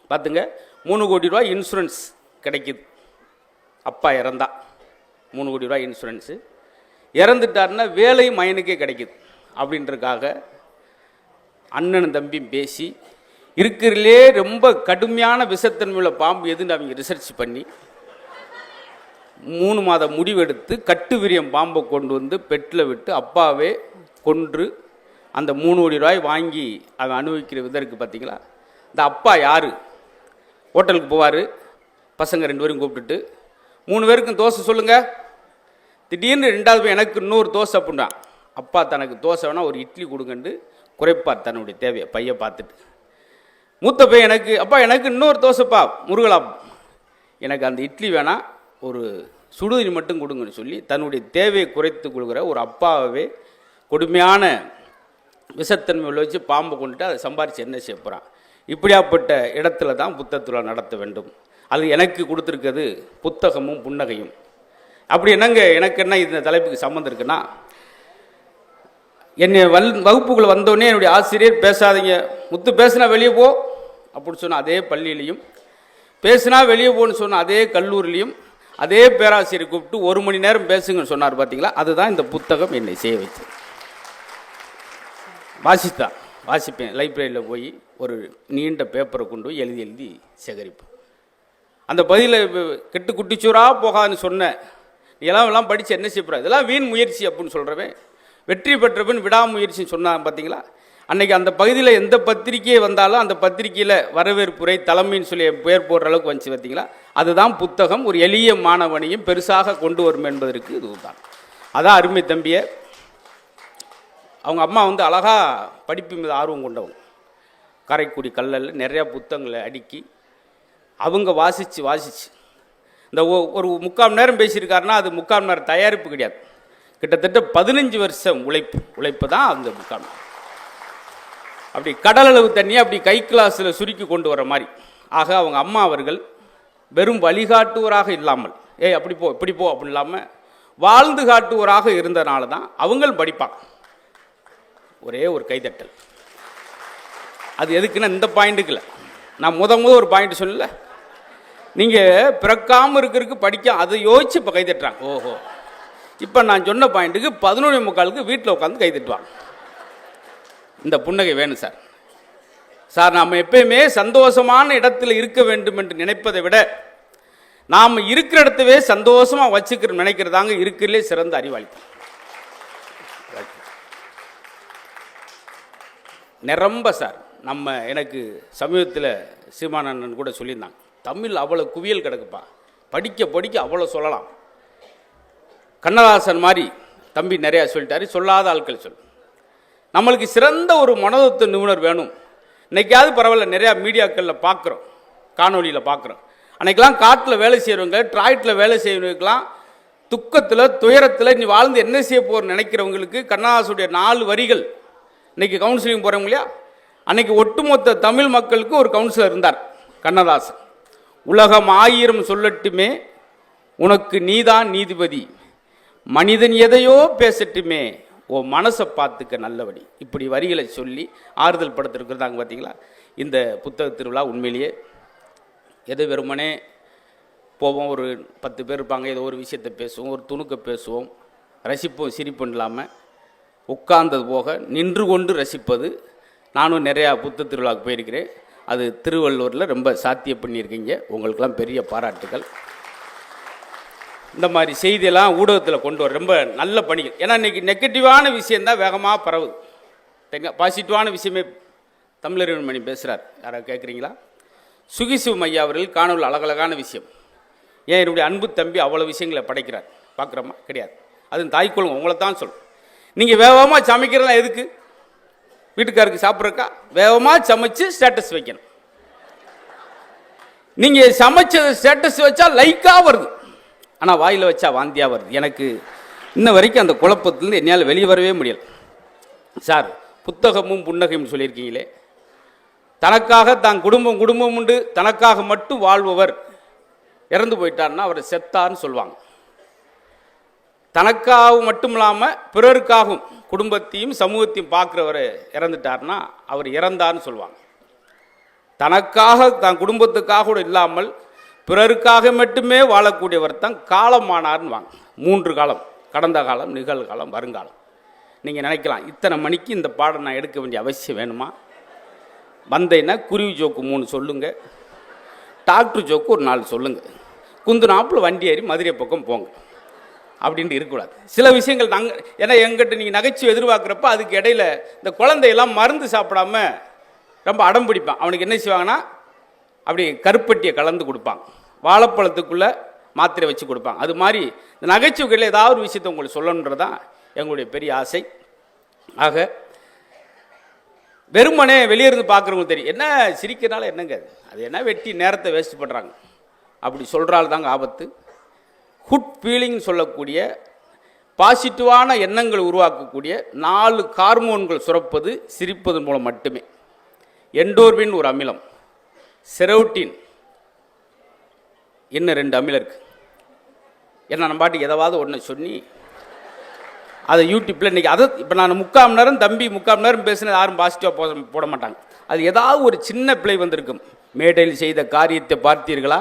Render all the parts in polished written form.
பார்த்துங்க, 3 கோடி ரூபாய் இன்சூரன்ஸ் கிடைக்குது. அப்பா இறந்தா 3 கோடி ரூபாய் இன்சூரன்ஸு. இறந்துட்டாருன்னா வேலை மயனுக்கே கிடைக்குது அப்படின்றதுக்காக அண்ணனும் தம்பியும் பேசி இருக்கிறதுலே ரொம்ப கடுமையான விஷத்தன்மையுள்ள பாம்பு எதுன்னு அவங்க ரிசர்ச் பண்ணி 3 மாத முடிவெடுத்து கட்டு விரியம் பாம்பை கொண்டு வந்து பெட்டில் விட்டு அப்பாவே கொன்று அந்த 3 கோடி ரூபாய் வாங்கி அவன் அனுபவிக்கிற விதம் இருக்குது. பார்த்தீங்களா? இந்த அப்பா யார்? ஹோட்டலுக்கு போவார், பசங்க 2 பேரும் கூப்பிட்டுட்டு 3 பேருக்கும் தோசை சொல்லுங்கள். திடீர்னு 2வது போய் எனக்கு இன்னொரு தோசை அப்படின்றான். அப்பா தனக்கு தோசை வேணால் ஒரு இட்லி கொடுங்கன்னு குறைப்பார் தன்னுடைய தேவையை பையை பார்த்துட்டு. மூத்த பையன் எனக்கு அப்பா எனக்கு இன்னொரு தோசைப்பா முருகலா, எனக்கு அந்த இட்லி வேணாம் ஒரு சுடுதண்ணி மட்டும் கொடுங்கன்னு சொல்லி தன்னுடைய தேவையை குறைத்து கொடுக்குற ஒரு அப்பாவே கொடுமையான விஷத்தன்மை உள்ள வச்சு பாம்பை கொண்டுட்டு அதை சம்பாரித்து என்ன செய்ய போகிறான். இப்படியாப்பட்ட இடத்துல தான் புத்தகத்துறை நடத்த வேண்டும். அது எனக்கு கொடுத்துருக்கிறது புத்தகமும் புன்னகையும். அப்படி என்னங்க எனக்கு என்ன இந்த தலைப்புக்கு சம்மந்தம் இருக்குன்னா, என்னை வகுப்புக்குள்ளே வந்தோடனே என்னுடைய ஆசிரியர் பேசாதீங்க முத்து, பேசுனா வெளியே போ அப்படின்னு சொன்ன அதே பள்ளியிலையும், பேசுனா வெளியே போன்னு சொன்ன அதே கல்லூரிலையும் அதே பேராசிரியர் கூப்பிட்டு 1 மணி நேரம் பேசுங்கன்னு சொன்னார். பார்த்தீங்களா? அதுதான் இந்த புத்தகம் என்னை செய்ய வச்சது. வாசிப்பேன். லைப்ரரியில் போய் ஒரு நீண்ட பேப்பரை கொண்டு போய் எழுதி எழுதி சேகரிப்பேன். அந்த பதிலை கெட்டு குட்டிச்சூராக போகாதுன்னு சொன்னேன். நீ எல்லாம் படித்து என்ன செய்யப்படுற, இதெல்லாம் வீண் முயற்சி அப்படின்னு சொல்கிறவன் வெற்றி பெற்றவன் விடாமுயற்சின்னு சொன்னான். பார்த்தீங்களா? அன்றைக்கி அந்த பகுதியில் எந்த பத்திரிகையை வந்தாலும் அந்த பத்திரிகையில் வரவேற்புரை தலைமைன்னு சொல்லி பெயர் போடுற அளவுக்கு வந்துச்சு. பார்த்தீங்களா? அதுதான் புத்தகம் ஒரு எளிய மாணவனையும் பெருசாக கொண்டு வரும் என்பதற்கு இதுதான். அதான் அருமை தம்பியை. அவங்க அம்மா அழகாக படிப்பு மீது ஆர்வம் கொண்டவங்க. காரைக்குடி கல்லல் நிறையா புத்தகங்களை அடுக்கி அவங்க வாசித்து இந்த ஒரு 3/4 மணி நேரம் பேசியிருக்காருன்னா அது 3/4 மணி நேரம் தயாரிப்பு கிடையாது. கிட்டத்தட்ட 15 வருஷம் உழைப்பு தான் அந்த 3/4 மணி நேரம். அப்படி கடலளவு தண்ணியை அப்படி கை கிளாஸில் சுருக்கி கொண்டு வர மாதிரி. ஆக அவங்க அம்மா அவர்கள் வெறும் வழிகாட்டுவராக இல்லாமல் அப்படி போ இப்படி போ அப்படின்னு இல்லாமல் வாழ்ந்து காட்டுவராக இருந்தனால தான் அவங்கள் படிப்பாங்க. ஒரே ஒரு கைதட்டல். அது எதுக்குன்னா இந்த பாயிண்ட்டுக்கு இல்லை, நான் ஒரு பாயிண்ட் சொல்லல, நீங்கள் பிறக்காமல் இருக்கிறதுக்கு படிக்க அதை யோசிச்சு இப்போ கைதட்டுறாங்க. ஓஹோ, இப்போ நான் சொன்ன பாயிண்ட்டுக்கு 11:45 வீட்டில் உட்காந்து கைதட்டுவாங்க. இந்த புன்னகை வேணும் சார். நாம் எப்பயுமே சந்தோஷமான இடத்துல இருக்க வேண்டும் என்று நினைப்பதை விட நாம் இருக்கிற இடத்தவே சந்தோஷமாக வச்சுக்கிற நினைக்கிறதாங்க இருக்கிறதுலே சிறந்த அறிவாளித்தனம். நிரம்ப எனக்கு சமீபத்தில் சீமானண்ணன் கூட சொல்லியிருந்தாங்க, தமிழ் அவ்வளோ குவியல் கிடக்குப்பா, படிக்க அவ்வளோ சொல்லலாம். கண்ணதாசன் மாதிரி தம்பி நிறையா சொல்லிட்டாரு, சொல்லாத ஆட்கள் சொல். நம்மளுக்கு சிறந்த ஒரு மனோதத்துவ நிபுணர் வேணும். இன்றைக்காவது பரவாயில்ல, நிறையா மீடியாக்களில் பார்க்குறோம், காணொலியில் பார்க்குறோம். அன்றைக்கெலாம் காட்டில் வேலை செய்கிறவங்க, ட்ராய்ட்டில் வேலை செய்கிறவங்களுக்கெல்லாம் துக்கத்தில் துயரத்தில் நீ வாழ்ந்து என்ன செய்ய போகிற நினைக்கிறவங்களுக்கு கண்ணதாசனுடைய 4 வரிகள் இன்றைக்கி கவுன்சிலிங் போகிறவங்க இல்லையா, அன்றைக்கி ஒட்டுமொத்த தமிழ் மக்களுக்கு ஒரு கவுன்சிலர் இருந்தார் கண்ணதாசன். உலகம் 1000 சொல்லட்டுமே உனக்கு நீதான் நீதிபதி, மனிதன் எதையோ பேசட்டுமே ஓ மனசை பார்த்துக்க நல்லபடி. இப்படி வரிகளை சொல்லி ஆறுதல் படுத்திருக்கிறதாங்க. பார்த்தீங்களா? இந்த புத்தக திருவிழா உண்மையிலேயே எது வெறுமனே போவோம், ஒரு 10 பேர் இருப்பாங்க, ஏதோ ஒரு விஷயத்தை பேசுவோம், ஒரு துணுக்க பேசுவோம், ரசிப்போம், சிரிப்போம் இல்லாமல் உட்கார்ந்தது போக நின்று கொண்டு ரசிப்பது. நானும் நிறையா புத்தக திருவிழாவுக்கு போயிருக்கிறேன். அது திருவள்ளூரில் ரொம்ப சாத்தியம் பண்ணியிருக்கீங்க, உங்களுக்கெல்லாம் பெரிய பாராட்டுகள். இந்த மாதிரி செய்தியெல்லாம் ஊடகத்தில் கொண்டு வர ரொம்ப நல்ல பணிகள். ஏன்னா இன்றைக்கி நெகட்டிவான விஷயந்தான் வேகமாக பரவுது. பாசிட்டிவான விஷயமே தமிழறிவன் மணி பேசுகிறார். யாராவது கேட்குறீங்களா? சுகிசிவம் ஐயா அவர்கள் காணொலி அழகழகான விஷயம். ஏன் என்னுடைய அன்பு தம்பி அவ்வளோ விஷயங்களை படைக்கிறார், பார்க்குறோமா? கிடையாது. அது தாய்க்குழுங்க உங்களை தான் சொல்லும். நீங்கள் வேகமாக சமைக்கிறதெல்லாம் எதுக்கு? வீட்டுக்காருக்கு சாப்பிட்றக்கா? வேகமாக சமைச்சு ஸ்டேட்டஸ் வைக்கணும். நீங்கள் சமைச்சது ஸ்டேட்டஸ் வச்சா லைக்காக வருது, ஆனால் வாயில் வச்சா வாந்தியாக வருது. எனக்கு இன்ன வரைக்கும் அந்த குழப்பத்திலேருந்து என்னால் வெளியே வரவே முடியல. சார், புத்தகமும் புன்னகையும் சொல்லியிருக்கீங்களே, தனக்காக தான் குடும்பம் உண்டு, தனக்காக மட்டும் வாழ்பவர் இறந்து போயிட்டார்னா அவர் செத்தார்னு சொல்லுவாங்க. தனக்காக மட்டும் இல்லாமல் பிறருக்காகவும் குடும்பத்தையும் சமூகத்தையும் பார்க்குறவர் இறந்துட்டார்னா அவர் இறந்தார்னு சொல்லுவாங்க. தனக்காக தன் குடும்பத்துக்காக கூட இல்லாமல் பிறருக்காக மட்டுமே வாழக்கூடியவர் தான் காலமானார்னு வாங்க. 3 காலம்: கடந்த காலம், நிகழ்காலம், வருங்காலம். நீங்கள் நினைக்கலாம், இத்தனை மணிக்கு இந்த பாடம் நான் எடுக்க வேண்டிய அவசியம் வேணுமா? வந்தேன்னா குருவி ஜோக்கு 3 சொல்லுங்கள், டாக்டர் ஜோக்கு ஒரு 4 சொல்லுங்கள், குந்து நாப்பில் வண்டி ஏறி மதுரை பக்கம் போங்க அப்படின்ட்டு இருக்கக்கூடாது. சில விஷயங்கள் நாங்கள், ஏன்னா எங்கிட்ட நீங்கள் நகைச்சுவை எதிர்பார்க்குறப்ப அதுக்கு இடையில இந்த குழந்தையெல்லாம் மருந்து சாப்பிடாம ரொம்ப அடம் பிடிப்பான். அவனுக்கு என்ன செய்வாங்கன்னா, அப்படி கருப்பட்டியை கலந்து கொடுப்பாங்க, வாழைப்பழத்துக்குள்ளே மாத்திரை வச்சு கொடுப்பாங்க. அது மாதிரி இந்த நகைச்சுவைகளில் ஏதாவது ஒரு விஷயத்தை உங்களுக்கு சொல்லணுன்றது தான் எங்களுடைய பெரிய ஆசை. ஆக வெறுமனே வெளியிருந்து பார்க்குறவங்க தெரியும், என்ன சிரிக்கிறனால என்னங்க அது என்ன வெட்டி நேரத்தை வேஸ்ட் பண்ணுறாங்க அப்படி சொல்கிறாள் தாங்க ஆபத்து. குட் ஃபீலிங் சொல்லக்கூடிய பாசிட்டிவான எண்ணங்களை உருவாக்கக்கூடிய 4 ஹார்மோன்கள் சுரப்பது சிரிப்பதன் மூலம் மட்டுமே. எண்டோர்பின் ஒரு அமிலம், செரோட்டின், இன்னும் 2 அமிலம் இருக்குது. ஏன்னா நம்ம பாட்டுக்கு எதாவது ஒன்று சொல்லி அதை யூடியூப்பில் இன்றைக்கி அதை இப்போ நான் 3/4 மணி நேரம் தம்பி 3/4 மணி நேரம் பேசினது யாரும் பாசிட்டிவாக போட மாட்டாங்க. அது ஏதாவது ஒரு சின்ன பிழை வந்திருக்கும். மேடையில் செய்த காரியத்தை பார்த்தீர்களா,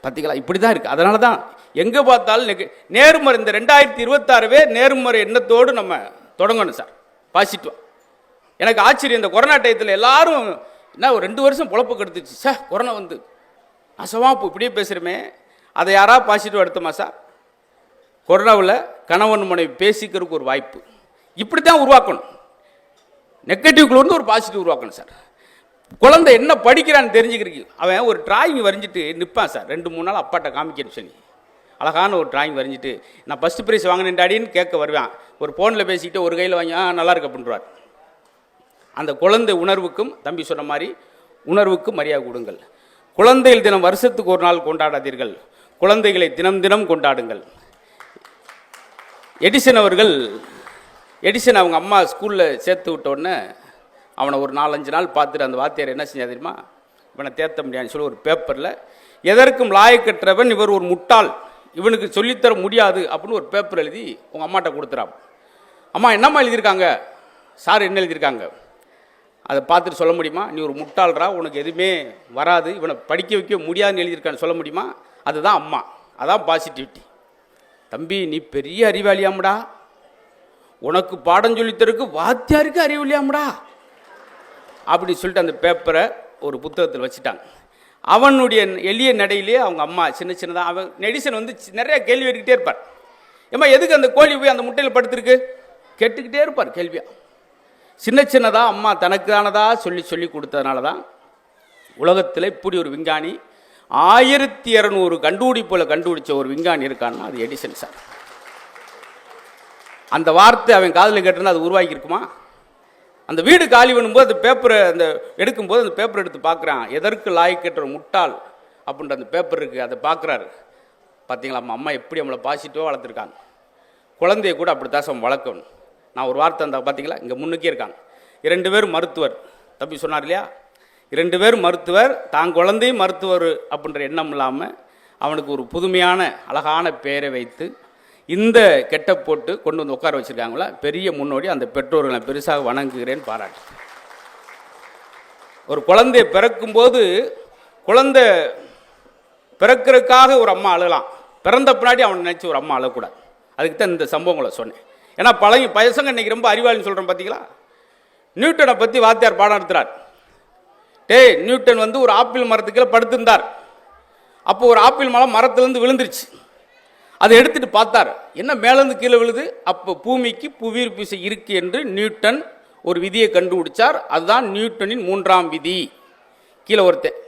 பார்த்தீங்களா, இப்படி தான் இருக்குது. அதனால தான் எங்கே பார்த்தாலும் நேர்மறை, இந்த 2026 நேர்மறை எண்ணத்தோடு நம்ம தொடங்கணும் சார், பாசிட்டிவாக. எனக்கு ஆச்சரியம், இந்த கொரோனா டயத்தில் எல்லாரும் என்ன ஒரு 2 வருஷம் பொழப்பு கெடுத்துச்சு சார், கொரோனா வந்து அசவா இப்படியே பேசுகிறோமே, அதை யாராவது பாசிட்டிவ் எடுத்தோமா சார்? கொரோனாவில் கணவன் மனைவி பேசிக்கிறதுக்கு ஒரு வாய்ப்பு இப்படி தான் உருவாக்கணும். நெகட்டிவ்குள்ள வந்து ஒரு பாசிட்டிவ் உருவாக்கணும் சார். குழந்தை என்ன படிக்கிறான்னு தெரிஞ்சுக்கிறதுக்கு அவன் ஒரு டிராயிங் வரைஞ்சிட்டு நிற்பான் சார். 2-3 நாள் அப்பாட்ட காமிக்கன்னு சொல்லி அழகான ஒரு டிராயிங் வரைஞ்சிட்டு, நான் ஃபஸ்ட்டு ப்ரைஸ் வாங்கினேன் டாடின்னு கேட்க வருவேன். ஒரு ஃபோனில் பேசிக்கிட்டு ஒரு கையில் வாங்கி நல்லா இருக்கு அப்படின்றார். அந்த குழந்தை உணர்வுக்கும், தம்பி சொன்ன மாதிரி உணர்வுக்கும் மரியாதை கொடுங்கள். குழந்தைகள் தினம் வருஷத்துக்கு ஒரு நாள் கொண்டாடாதீர்கள், குழந்தைகளை தினம் தினம் கொண்டாடுங்கள். எடிசன் அவங்க அம்மா ஸ்கூலில் சேர்த்து விட்டோடனே அவனை ஒரு 4-5 நாள் பார்த்துட்டு அந்த வாத்தியார் என்ன செஞ்சா தெரியுமா, இவனை தேர்த்த முடியாதுன்னு சொல்லி ஒரு பேப்பரில் எதற்கும் லாயக்கற்றவன் இவர் ஒரு முட்டாள், இவனுக்கு சொல்லித்தர முடியாது அப்படின்னு ஒரு பேப்பர் எழுதி உங்கள் அம்மாட்ட கொடுத்துறான். அம்மா என்னம்மா எழுதியிருக்காங்க? சார் என்ன எழுதியிருக்காங்க? அதை பார்த்துட்டு சொல்ல முடியுமா? நீ ஒரு முட்டாள்ரா, உனக்கு எதுவுமே வராது, இவனை படிக்க வைக்க முடியாதுன்னு எழுதியிருக்கான்னு சொல்ல முடியுமா? அதுதான் அம்மா, அதான் பாசிட்டிவிட்டி. தம்பி நீ பெரிய அறிவாளியாமடா, உனக்கு பாடம் சொல்லித்தருக்கு வாத்தியாருக்கு அறிவில்லையாமடா அப்படி சொல்லிட்டு அந்த பேப்பரை ஒரு புத்தகத்தில் வச்சுட்டாங்க. அவனுடைய எளிய நடையிலே அவங்க அம்மா சின்ன சின்னதாக, அவன் நெடிசன் வந்து நிறைய கேள்வி கேட்டுக்கிட்டே இருப்பார். ஏம்மா எதுக்கு அந்த கோழி போய் அந்த முட்டையில் படுத்துருக்கு கேட்டுக்கிட்டே இருப்பார் கேள்வியா. சின்ன சின்னதாக அம்மா தனக்கானதாக சொல்லி கொடுத்ததுனால தான் உலகத்தில் இப்படி ஒரு விஞ்ஞானி 1200 கண்டுபிடிப்புல கண்டுபிடிச்ச ஒரு விஞ்ஞானி இருக்கான்னா அது எடிசன் சார். அந்த வார்த்தை அவன் காதில் கேட்டிருந்தா அது உருவாக்கி இருக்குமா? அந்த வீடு காலி பண்ணும்போது அந்த பேப்பரை அந்த எடுக்கும்போது அந்த பேப்பர் எடுத்து பார்க்குறான், எதற்கு லாய்க்கற்ற முட்டாள் அப்படின்ற அந்த பேப்பர் இருக்குது, அதை பார்க்குறாரு. பார்த்தீங்களா அம்மா எப்படி நம்மளை பாசிட்டிவாக வளர்த்துருக்காங்க. குழந்தைய கூட அப்படி தான் வளர்க்கணும். நான் ஒரு வார்த்தை அந்த பார்த்தீங்களா, இங்கே முன்னுக்கே இருக்காங்க 2 பேரும் மருத்துவர், தம்பி சொன்னார் இல்லையா, 2 பேரும் மருத்துவர், தான் குழந்தையும் மருத்துவர் அப்படின்ற எண்ணம் இல்லாமல் அவனுக்கு ஒரு புதுமையான அழகான பெயரை வைத்து இந்த கெட்ட போட்டு கொண்டு வந்து உட்கார வச்சுருக்காங்களா, பெரிய முன்னோடி. அந்த பெற்றோர்களை பெருசாக வணங்குகிறேன், பாராட்டு. ஒரு குழந்தைய பிறக்கும்போது குழந்தை பிறக்கிறதுக்காக ஒரு அம்மா அழலாம், பிறந்த பின்னாடி அவனை நினச்சி ஒரு அம்மா அழக்கூடாது. அதுக்கு தான் இந்த சம்பவங்களை சொன்னேன். ஏன்னா பசங்க இன்றைக்கி ரொம்ப அறிவாளின்னு சொல்கிறேன். பார்த்தீங்களா, நியூட்டனை பற்றி வாத்தியார் பாடம் நடத்துகிறார். நியூட்டன் வந்து ஒரு ஆப்பிள் மரத்துக்குள்ள படுத்திருந்தார். அப்போ ஒரு ஆப்பிள் மரம் மரத்துலேருந்து விழுந்துருச்சு. அதை எடுத்துட்டு பார்த்தார், என்ன மேலேருந்து கீழே விழுது. அப்போ பூமிக்கு புவியீர்ப்பு விசை இருக்கு என்று நியூட்டன் ஒரு விதியை கண்டுபிடிச்சார். அதுதான் நியூட்டனின் 3ஆம் விதி. கீழே ஒருத்தன்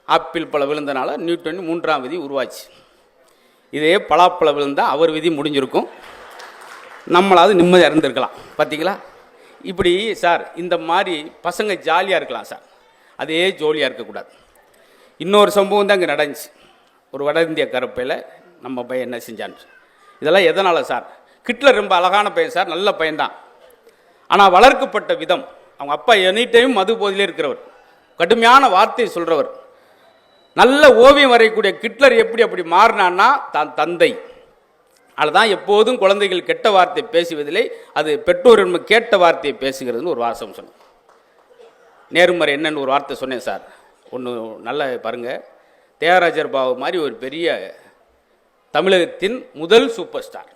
ஆப்பிள் பழம் விழுந்தனால நியூட்டனின் 3ஆம் விதி உருவாச்சு. இதே பலாப்பழம் விழுந்தால் அவர் விதி முடிஞ்சிருக்கும், நம்மளாவது நிம்மதியாக இருந்திருக்கலாம். பார்த்தீங்களா, இப்படி சார் இந்த மாதிரி பசங்க ஜாலியாக இருக்கலாம் சார், அதே ஜோலியாக இருக்கக்கூடாது. இன்னொரு சம்பவம் தான் இங்கே நடந்துச்சு. ஒரு வட இந்திய கருப்பையில் நம்ம பையன் என்ன செஞ்சான்னு. இதெல்லாம் எதனால் சார்? ஹிட்லர் ரொம்ப அழகான பையன் சார், நல்ல பையன்தான். ஆனால் வளர்க்கப்பட்ட விதம், அவங்க அப்பா எனி டைம் மது போதிலே இருக்கிறவர், கடுமையான வார்த்தையை சொல்கிறவர். நல்ல ஓவியம் வரையக்கூடிய ஹிட்லர் எப்படி அப்படி மாறினான்னா தான் தந்தை. அதுதான் எப்போதும் குழந்தைகள் கெட்ட வார்த்தை பேசுவதில்லை, அது பெற்றோர் கேட்ட வார்த்தையை பேசுகிறதுன்னு ஒரு வாசம் சொன்னோம். நேர்மறை என்னன்னு ஒரு வார்த்தை சொன்னேன் சார். ஒன்று நல்லா பாருங்கள், தியாகராஜர் பாபு மாதிரி ஒரு பெரிய தமிழகத்தின் முதல் சூப்பர் ஸ்டார்,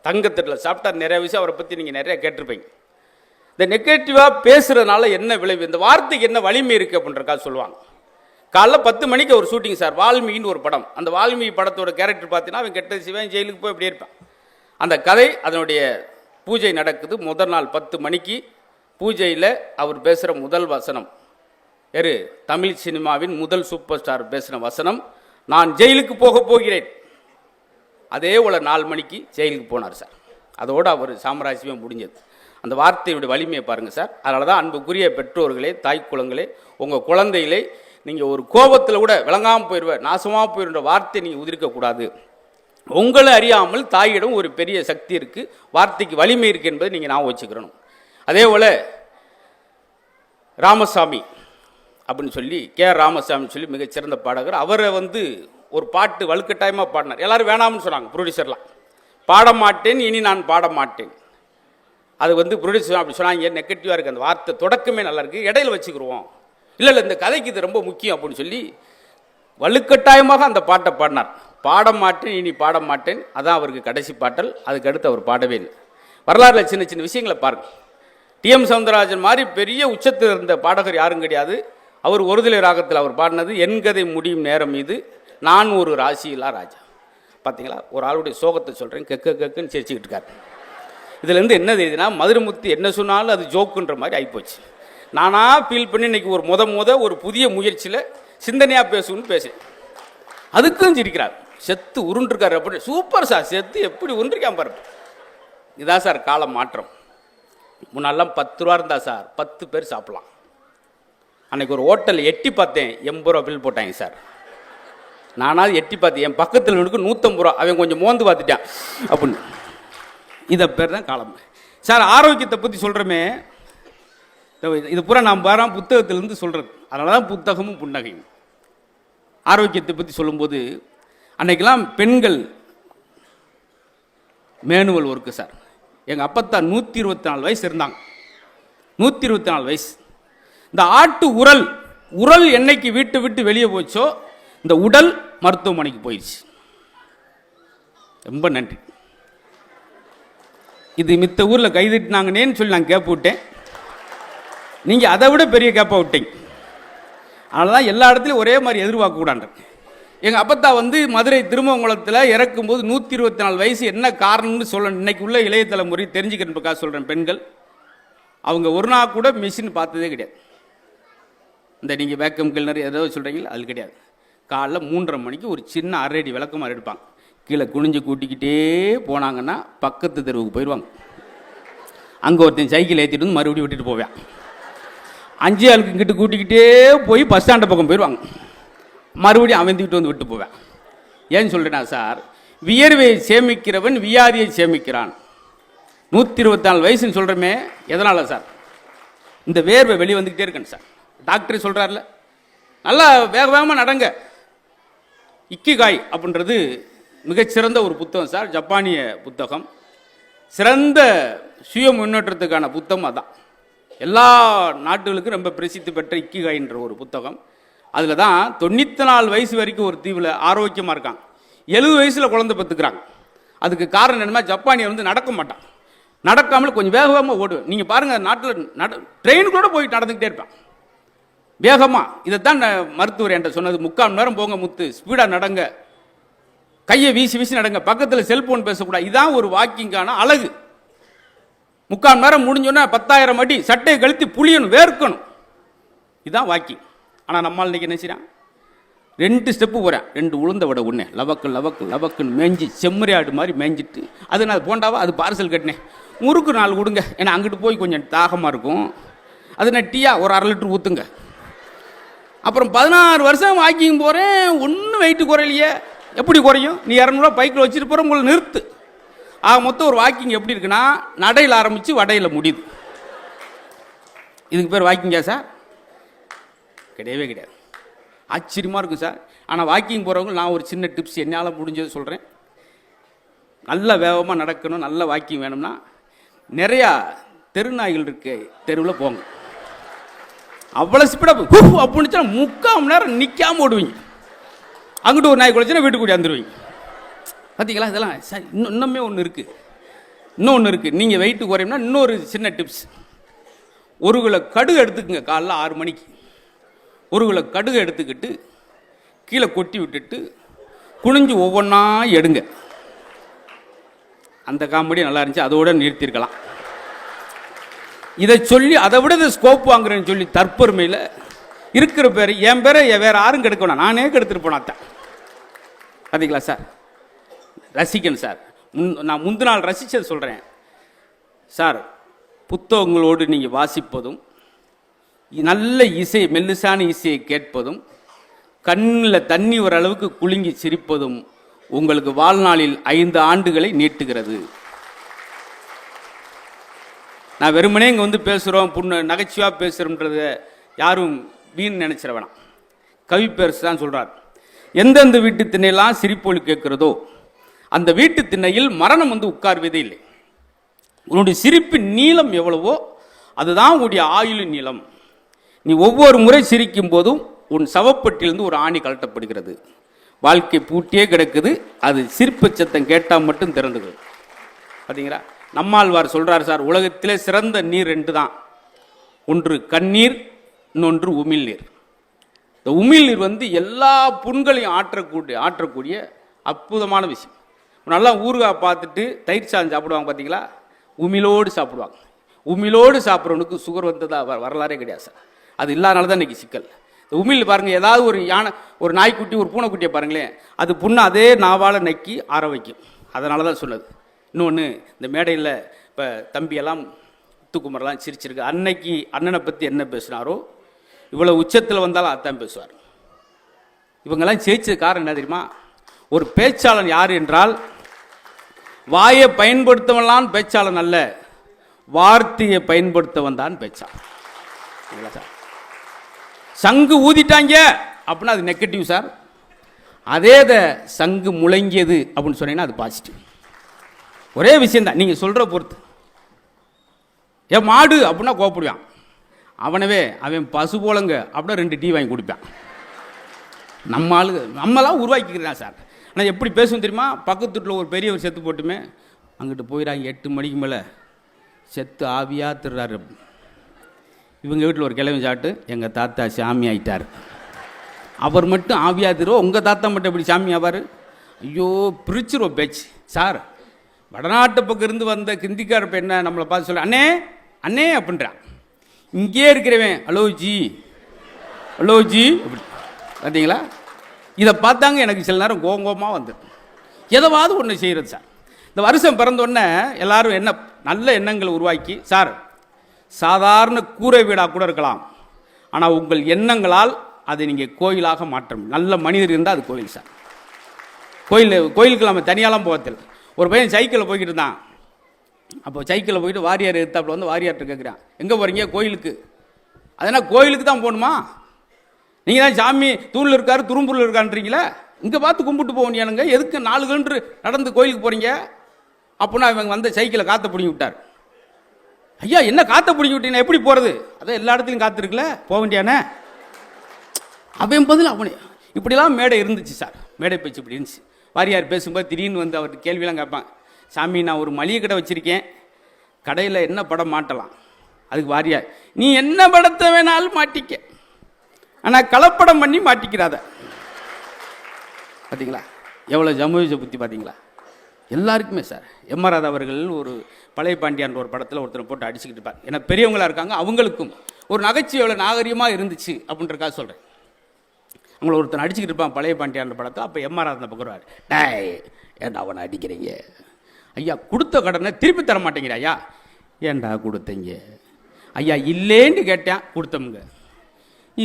தங்கத்தட்டில் சாப்பிட்டா நிறைய விஷயம் அவரை பற்றி நீங்கள் நிறைய கேட்டிருப்பீங்க. இந்த நெகட்டிவாக பேசுகிறதுனால என்ன விளைவு, இந்த வார்த்தைக்கு என்ன வலிமை இருக்குது அப்படின்றக்கா சொல்லுவாங்க. காலைல 10 மணிக்கு ஒரு ஷூட்டிங் சார், வால்மீகின்னு ஒரு படம். அந்த வால்மீகி படத்தோட கேரக்டர் பார்த்தீங்கன்னா அவன் கெட்டது சிவன் ஜெயிலுக்கு போய் இப்படியே இருப்பான். அந்த கதை, அதனுடைய பூஜை நடக்குது. முதல் நாள் 10 மணிக்கு பூஜையில் அவர் பேசுகிற முதல் வசனம் யாரு, தமிழ் சினிமாவின் முதல் சூப்பர் ஸ்டார் பேசின வசனம், நான் ஜெயிலுக்கு போக போகிறேன். அதே போல் 4 மணிக்கு ஜெயிலுக்கு போனார் சார். அதோடு அவர் சாம்ராஜ்யமே முடிஞ்சது. அந்த வார்த்தையுடைய வலிமையை பாருங்கள் சார். அதனால தான் அன்புக்குரிய பெற்றோர்களே, தாய் குலங்களே, உங்கள் குழந்தைகளே, நீங்கள் ஒரு கோபத்தில் கூட விளங்காமல் போயிடுவேன், நாசமாக போயிடுற வார்த்தை நீங்கள் உதிர்க்கக்கூடாது. உங்களை அறியாமல் தாயிடம் ஒரு பெரிய சக்தி இருக்குது, வார்த்தைக்கு வலிமை இருக்குது என்பதை நீங்கள் ஞாபகம் வச்சுக்கிறணும். அதே போல் ராமசாமி அப்படின்னு சொல்லி, ராமசாமின்னு சொல்லி மிகச்சிறந்த பாடகர். அவரை ஒரு பாட்டு வலுக்கட்டாயமாக பாடினார். எல்லாரும் வேணாம்னு சொன்னாங்க ப்ரொடியூசர்லாம். பாட மாட்டேன், இனி நான் பாட மாட்டேன். அது ப்ரொடியூசர் அப்படி சொன்னாங்க, நெகட்டிவாக இருக்குது, அந்த வார்த்தை தொடக்கமே நல்லா இருக்குது, இடையில வச்சுக்கிடுவோம், இல்லை இந்த கதைக்கு இது ரொம்ப முக்கியம் அப்படின்னு சொல்லி வலுக்கட்டாயமாக அந்த பாட்டை பாடினார். பாட மாட்டேன், இனி பாட மாட்டேன், அதான் அவருக்கு கடைசி பாட்டல். அதுக்கு அடுத்து அவர் பாடவே இல்லை. வரலாறுல சின்ன சின்ன விஷயங்களை பாருங்க. டிஎம் சவுந்தரராஜன் மாதிரி பெரிய உச்சத்தில் இருந்த பாடகர் யாரும் கிடையாது. அவர் ஒருதலை ராகத்தில் அவர் பாடினது, என் கதை முடியும் நேரம் இது, நான் ஒரு ராசியில்லா ராஜா. பார்த்தீங்களா, ஒரு ஆளுடைய சோகத்தை சொல்கிறேன், கெக்குன்னு சிரிச்சுக்கிட்டு இருக்காரு. இதுலேருந்து என்ன தெரியுதுன்னா, மதுரமுத்து என்ன சொன்னாலும் அது ஜோக்குன்ற மாதிரி ஆகிப்போச்சு. நானாக ஃபீல் பண்ணி இன்றைக்கி ஒரு புதிய முயற்சியில் சிந்தனையாக பேசணும்னு பேசுகிறேன். அதுக்கும் சிரிக்கிறார், செத்து உருண்டிருக்காரு அப்படின்னு. சூப்பர் சார், செத்து எப்படி உருண்டிருக்கான் பாரு. இதான் சார் கால மாற்றம். முன்னாலாம் 10 ரூபா இருந்தால் சார் 10 பேர் சாப்பிட்லாம். அன்றைக்கி ஒரு ஹோட்டலில் எட்டி பார்த்தேன், 80 ரூபா பில் போட்டாங்க சார். நானாவது எட்டி பார்த்தேன், என் பக்கத்தில் இருக்கு 150 ரூபா, அவன் கொஞ்சம் மோந்து பார்த்துட்டான் அப்படின்னு. இதை பேர் தான் காலம் சார். ஆரோக்கியத்தை பற்றி சொல்கிறோமே, இது பூரா நான் பாராம புத்தகத்திலேருந்து சொல்கிறது. அதனால தான் புத்தகமும் புன்னகையும். ஆரோக்கியத்தை பற்றி சொல்லும்போது, அன்றைக்கெல்லாம் பெண்கள் மேனுவல் ஒர்க்கு சார். எங்கள் அப்பத்தா 124 வயசு இருந்தாங்க. 124 வயசு. இந்த ஆட்டு உரல் என்னைக்கு வீட்டை விட்டு வெளியே போச்சோ, இந்த உடல் மருத்துவமனைக்கு போயிடுச்சு. ரொம்ப நன்றி. இது மித்த ஊரில் கைதிட்டினாங்கன்னேன்னு சொல்லி நான் கேப்ப விட்டேன். நீங்கள் அதை விட பெரிய கேப்ப விட்டீங்க. அதனால தான் எல்லா இடத்துலையும் ஒரே மாதிரி எதிர்பார்க்கக்கூடாது. எங்கள் அப்பத்தா மதுரை திருமங்கலத்தில் இறக்கும்போது 124 வயசு. என்ன காரணம்னு சொல்ல இன்னைக்கு உள்ள இளைய தலைமுறை தெரிஞ்சுக்கிறதுக்காக சொல்கிறேன். பெண்கள் அவங்க ஒரு நாள் கூட மிஷின் பார்த்ததே கிடையாது. இந்த நீங்கள் வேக்கம் கிளீனர் ஏதோ சொல்கிறீங்களா, அது கிடையாது. காலைல 3:30 மணிக்கு ஒரு சின்ன அரடி விளக்கமாக எடுப்பாங்க. கீழே குனிஞ்சு கூட்டிக்கிட்டே போனாங்கன்னா பக்கத்து தெருவுக்கு போயிடுவாங்க. அங்கே ஒருத்தன் சைக்கிள் ஏற்றிட்டு வந்து மறுபடியும் விட்டுட்டு போவேன். 5 ஆளுக்கு இங்கிட்டு கூட்டிக்கிட்டே போய் பஸ் ஸ்டாண்டு பக்கம் போயிடுவாங்க. மறுபடியும் அவந்திக்கிட்டு வந்து விட்டு போவேன். ஏன்னு சொல்கிறேன்னா சார், வியர்வையை சேமிக்கிறவன் வியாதியை சேமிக்கிறான். 124 வயசுன்னு சொல்கிறோமே, எதனால் சார்? இந்த வேர்வை வெளியே வந்துக்கிட்டே இருக்கேன் சார். டாக்டர் சொல்கிறார்ல, நல்லா வேகமாக நடங்க. இக்கிகாய் அப்படின்றது மிகச்சிறந்த ஒரு புத்தகம் சார், ஜப்பானிய புத்தகம். சிறந்த சுய முன்னேற்றத்துக்கான புத்தகம் அதான். எல்லா நாட்டுகளுக்கும் ரொம்ப பிரசித்தி பெற்ற இக்கிகாய்ன்ற ஒரு புத்தகம். அதில் தான் 94 வயசு வரைக்கும் ஒரு தீவில் ஆரோக்கியமாக இருக்காங்க. 70 வயசில் குழந்தை பெற்றுக்கிறாங்க. அதுக்கு காரணம் என்னன்னா, ஜப்பானியர் நடக்க மாட்டான், நடக்காமல் கொஞ்சம் வேகமாக ஓடுவேன். நீங்கள் பாருங்கள், நாட்டில் ட்ரெயின் கூட போய் நடந்துக்கிட்டே இருப்பேன் வேகமாக. இதைத்தான் மருத்துவர் என்கிட்ட சொன்னது, 3/4 மணி நேரம் போங்க முத்து, ஸ்பீடாக நடங்க, கையை வீசி வீசி நடங்க, பக்கத்தில் செல்போன் பேசக்கூடாது. இதுதான் ஒரு வாக்கிங்கான அழகு. 3/4 மணி நேரம் முடிஞ்சோன்னா 10,000 அடி சட்டையை கழுத்தி புளியணும், வேர்க்கணும். இதுதான் வாக்கிங். ஆனால் நம்மால் இன்றைக்கி என்ன செய்கிறான், 2 ஸ்டெப்பு போகிறேன், 2 உளுந்த விட ஒன்று லவக்குன்னு மேய்ஞ்சி செம்மறியாடு மாதிரி மேய்ஞ்சிட்டு, அது நான் போண்டாவா, அது பார்சல் கட்டினேன், முறுக்கு 4 கொடுங்க, ஏன்னா அங்கிட்டு போய் கொஞ்சம் தாகமாக இருக்கும், அது நான் டீயா ஒரு 1/2 லிட்டர் ஊற்றுங்க. அப்புறம் 16 வருஷம் வாக்கிங் போகிறேன், ஒன்றும் வெயிட்டு குறையிலையே. எப்படி குறையும்? நீ 200 ரூபா பைக்கில் வச்சுட்டு போகிற, உங்களை நிறுத்து. மொத்தம் ஒரு வாக்கிங் எப்படி இருக்குன்னா, நடையில் ஆரம்பித்து வடையில் முடியுது. இதுக்கு பேர் வாக்கிங்கா சார்? கிடையவே கிடையாது. ஆச்சரியமாக இருக்கும் சார். ஆனால் வாக்கிங் போகிறவங்க நான் ஒரு சின்ன டிப்ஸ் என்னால் முடிஞ்சது சொல்கிறேன். நல்ல வேகமாக நடக்கணும், நல்ல வாக்கிங் வேணும்னா நிறையா தெருநாய்கள் இருக்க தெருவில் போங்க. அவ்வளோ ஸ்பீடாக அப்படின்னு 3/4 மணி நேரம் நிற்காம ஓடுவீங்க. அங்கிட்டு ஒரு நாய் குலைச்சுன்னா வீட்டுக்கு கூட்டி வந்துடுவீங்க. பார்த்தீங்களா? இதெல்லாம் சார் இன்னுமே ஒன்று இருக்குது. நீங்கள் வெயிட்டு குறையும்னா இன்னொரு சின்ன டிப்ஸ். 1 கிலோ கடுகு எடுத்துக்குங்க. காலைல 6 மணிக்கு 1 கிலோ கடுகு எடுத்துக்கிட்டு கீழே கொட்டி விட்டுட்டு குனிஞ்சு ஒவ்வொன்றா எடுங்க. அந்த காமெடி நல்லா இருந்துச்சு, அதோட நிறுத்திருக்கலாம். இதை சொல்லி அதை விட இதை ஸ்கோப் வாங்குறேன்னு சொல்லி தற்பெருமையில் இருக்கிற பேர் என் பேரை வேற யாரும் கெடுக்க வேணாம், நானே கெடுத்துட்டு போனாத்தான். பார்த்தீங்களா சார்? ரசிக்கணும் சார். நான் முந்தின நாள் ரசித்தது சொல்கிறேன் சார். புத்தகங்களோடு நீங்கள் வாசிப்பதும், நல்ல இசை, மெல்லிசான இசையை கேட்பதும், கண்ணில் தண்ணி வர அளவுக்கு குலுங்கி சிரிப்பதும் உங்களுக்கு வாழ்நாளில் 5 ஆண்டுகளை நீட்டுகிறது. நான் வெறுமனே இங்கே வந்து பேசுகிறோம், நகைச்சுவாக பேசுகிறோன்றத யாரும் வீண் நினைச்சிட வேணாம். கவி பேரரசு தான் சொல்கிறார், எந்தெந்த வீட்டு திண்ணையெல்லாம் சிரிப்பொலி கேட்கிறதோ அந்த வீட்டு திண்ணையில் மரணம் வந்து உட்கார்வதே இல்லை. உன்னுடைய சிரிப்பின் நீளம் எவ்வளவோ அதுதான் உன்னுடைய ஆயுளின் நீளம். நீ ஒவ்வொரு முறை சிரிக்கும் போதும் உன் சவப்பட்டிலிருந்து ஒரு ஆணி கழட்டப்படுகிறது. வாழ்க்கை பூட்டியே கிடக்குது, அது சிரிப்பு சத்தம் கேட்டால் மட்டும் திறந்துகிறது. பார்த்தீங்களா? நம்மாழ்வார் சொல்கிறார் சார், உலகத்திலே சிறந்த நீர் 2 தான். ஒன்று கண்ணீர், இன்னொன்று உமிழ்நீர். இந்த உமிழ்நீர் வந்து எல்லா புண்களையும் ஆற்றக்கூடிய அற்புதமான விஷயம். நல்லா ஊறுகாய் பார்த்துட்டு தயிர் சாதம் சாப்பிடுவாங்க பார்த்தீங்களா? உமிழோடு சாப்பிடுவாங்க. உமிழோடு சாப்பிட்றவனுக்கு சுகர் வந்ததா வரலாறே கிடையாது சார். அது இல்லாதனால தான் இன்றைக்கி சிக்கல். இந்த உமிழ் பாருங்கள், ஏதாவது ஒரு யானை, ஒரு நாய்க்குட்டி, ஒரு பூனைக்குட்டியை பாருங்களேன், அது புண்ணை அதே நாவால் நக்கி ஆற வைக்கும். அதனால தான் சொன்னது. இன்னொன்று, இந்த மேடையில் இப்போ தம்பியெல்லாம் முத்துக்குமரெல்லாம் சிரிச்சிருக்கு. அன்னைக்கு அண்ணனை பற்றி என்ன பேசினாரோ இவ்வளோ உச்சத்தில் வந்தாலும் அதான் பேசுவார். இவங்கெல்லாம் ஜெயிச்சது காரணம் என்ன தெரியுமா? ஒரு பேச்சாளன் யார் என்றால், வாயை பயன்படுத்தவன்லாம் பேச்சாளன் அல்ல, வார்த்தையை பயன்படுத்தவன் தான் பேச்சாளன். சார், சங்கு ஊதிட்டாங்க அப்படின்னா அது நெகட்டிவ் சார். அதே சங்கு முழங்கியது அப்படின்னு சொன்னீங்கன்னா அது பாசிட்டிவ். ஒரே விஷயந்தான், நீங்கள் சொல்கிற பொறுத்து. ஏன் மாடு அப்படின்னா கோப்படுவான், அவன் பசு போலங்க அப்படின்னா 2 டீ வாங்கி கொடுப்பான். நம்மளாம் உருவாக்கிக்கிறேன் சார். ஆனால் எப்படி பேசுவோம் தெரியுமா? பக்கத்து வீட்டில் ஒரு பெரியவர் செத்து போட்டுமே, அங்கிட்டு போயிடாங்க 8 மணிக்கு மேலே செத்து ஆவியாக திருறாரு. இவங்க வீட்டில் ஒரு கிழமை சாப்பிட்டு எங்கள் தாத்தா சாமி ஆகிட்டார். அவர் மட்டும் ஆவியாக திருவோம், உங்கள் தாத்தா மட்டும் எப்படி சாமி ஆவார்? ஐயோ, பிரிச்சிருவோம் பேச்சு சார். வடநாட்டு பக்கம் இருந்து வந்த கிந்திக்கார பெண்ணை நம்மளை பார்த்து சொல்ல அண்ணே அண்ணே அப்படின்றான். இங்கே இருக்கிறவன் ஹலோ ஜி அப்படி. பார்த்தீங்களா? இதை பார்த்தாங்க எனக்கு சில நேரம் கோபமாக வந்தது. எதாவது ஒன்று செய்கிறது சார். இந்த வருஷம் பிறந்தோடனே எல்லாரும் என்ன நல்ல எண்ணங்களை உருவாக்கி, சார் சாதாரண கூரை வீடாக கூட இருக்கலாம், ஆனால் உங்கள் எண்ணங்களால் அதை நீங்கள் கோயிலாக மாற்ற முடியும். நல்ல மனிதர் இருந்தால் அது கோயில் சார். கோயிலுக்கு நம்ம தனியாலாம் போகத்தில்லை. ஒரு பையன் சைக்கிளில் போய்கிட்டு இருந்தான். அப்போ சைக்கிளில் போயிட்டு வாரியார் எடுத்தாப்புல வந்து வாரியார்கிட்ட கேட்குறான், எங்கே போகிறீங்க? கோயிலுக்கு. அதனால் கோயிலுக்கு தான் போகணுமா? நீங்கள் தான் சாமி தூணில் இருக்காரு துரும்பூரில் இருக்கான்றீங்களே, இங்கே பார்த்து கும்பிட்டு போக வேண்டியானுங்க, எதுக்கு 4 கிலோமீட்டர் நடந்து கோயிலுக்கு போகிறீங்க? அப்படின்னா இவங்க வந்து சைக்கிளை காற்றை பிடிங்கி விட்டார். ஐயா, என்ன காற்றை பிடிங்கி விட்டீங்கன்னா எப்படி போகிறது? அதான் எல்லா இடத்துலையும் காற்று இருக்குல்ல, போக வேண்டியானே. அவன் பதில் அவனே. இப்படிலாம் மேடை இருந்துச்சு சார். மேடை பேச்சு இப்படி இருந்துச்சு. வாரியார் பேசும்போது திடீர்னு வந்து அவர்கிட்ட கேள்வியெல்லாம் கேட்பாங்க. சாமி, நான் ஒரு மளிகை கடை வச்சுருக்கேன், கடையில் என்ன படம் மாட்டலாம்? அதுக்கு வாரியார், நீ என்ன படத்தை வேணாலும் மாட்டிக்க, ஆனால் கலப்படம் பண்ணி மாட்டிக்கிறாத. பார்த்தீங்களா எவ்வளோ ஜமுஜ புத்தி? பார்த்தீங்களா? எல்லாருக்குமே சார். எம்.ஆர். ராதா அவர்கள் ஒரு பழைய பாண்டியான் ஒரு படத்தில் ஒருத்தரை போட்டு அடிச்சுக்கிட்டு இருப்பார். ஏன்னா பெரியவங்களாக இருக்காங்க, அவங்களுக்கும் ஒரு நகைச்சுவை எவ்வளோ நாகரிகமாக இருந்துச்சு அப்படின்றக்காக சொல்கிறேன். அவங்கள ஒருத்தர் அடிச்சுக்கிட்டு இருப்பான் பழைய பாண்டியான் படத்தை. அப்போ எம்.ஆர். ராதா பக்கம், டேய் ஏன்டா அவனை அடிக்கிறீங்க? ஐயா, கொடுத்த கடனை திருப்பி தர மாட்டேங்கிற. ஐயா, ஏன்டா கொடுத்தீங்க? ஐயா, இல்லேன்னு கேட்டேன், கொடுத்தோமுங்க.